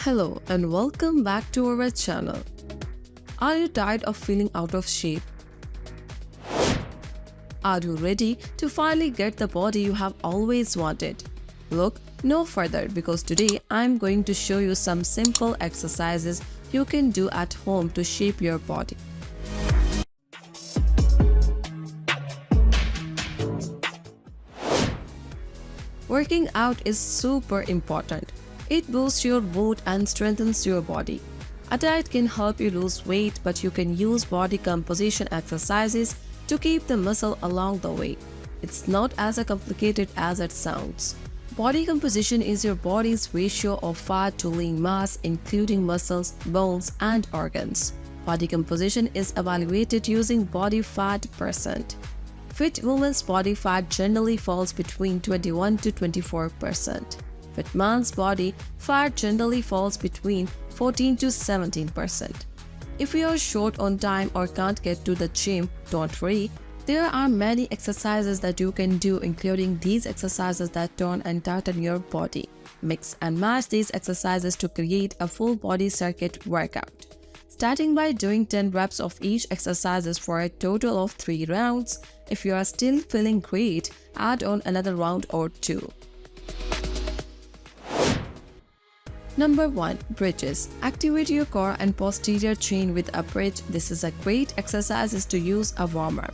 Hello and welcome back to our channel. Are you tired of feeling out of shape? Are you ready to finally get the body you have always wanted? Look no further because today I'm going to show you some simple exercises you can do at home to shape your body. Working out is super important. It boosts your mood and strengthens your body. A diet can help you lose weight, but you can use body composition exercises to keep the muscle along the way. It's not as complicated as it sounds. Body composition is your body's ratio of fat to lean mass, including muscles, bones, and organs. Body composition is evaluated using body fat percent. Fit women's body fat generally falls between 21 to 24%. Fit man's body fat generally falls between 14 to 17%. If you are short on time or can't get to the gym, don't worry. There are many exercises that you can do, including these exercises that turn and tighten your body. Mix and match these exercises to create a full body circuit workout. Starting by doing 10 reps of each exercises for a total of 3 rounds. If you are still feeling great, add on another round or 2. Number 1. Bridges. Activate your core and posterior chain with a bridge. This is a great exercise to use a warm-up.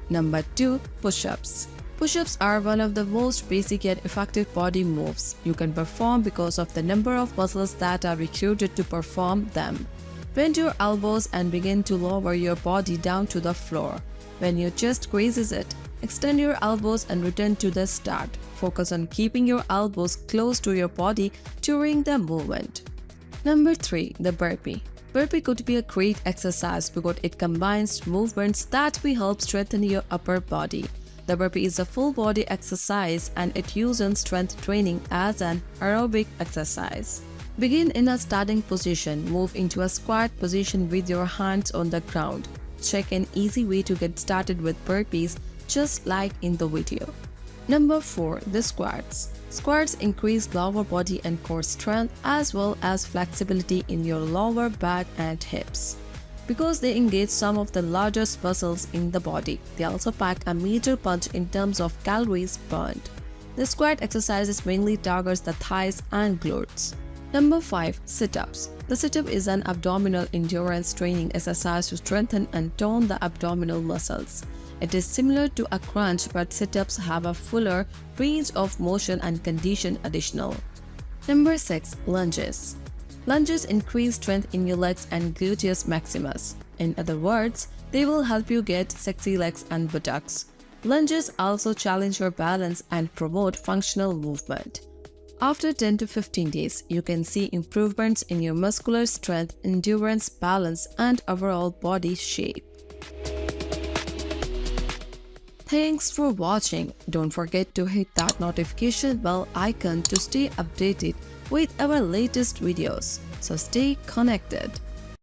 Number 2. Push-ups. Push-ups are one of the most basic yet effective body moves you can perform because of the number of muscles that are recruited to perform them. Bend your elbows and begin to lower your body down to the floor. When your chest grazes it, extend your elbows and return to the start. Focus on keeping your elbows close to your body during the movement. Number 3. The burpee. Burpee could be a great exercise because it combines movements that will help strengthen your upper body. The burpee is a full body exercise and it uses strength training as an aerobic exercise. Begin in a standing position. Move into a squat position with your hands on the ground. Check an easy way to get started with burpees, just like in the video. Number 4. The squats. Squats increase lower body and core strength as well as flexibility in your lower back and hips. Because they engage some of the largest muscles in the body, they also pack a major punch in terms of calories burned. The squat exercises mainly targets the thighs and glutes. Number 5. Sit-ups. The sit-up is an abdominal endurance training exercise to strengthen and tone the abdominal muscles. It is similar to a crunch, but sit-ups have a fuller range of motion and condition additional. Number 6. Lunges. Lunges increase strength in your legs and gluteus maximus. In other words, they will help you get sexy legs and buttocks. Lunges also challenge your balance and promote functional movement. After 10 to 15 days, you can see improvements in your muscular strength, endurance, balance, and overall body shape. Thanks for watching. Don't forget to hit that notification bell icon to stay updated with our latest videos. So stay connected.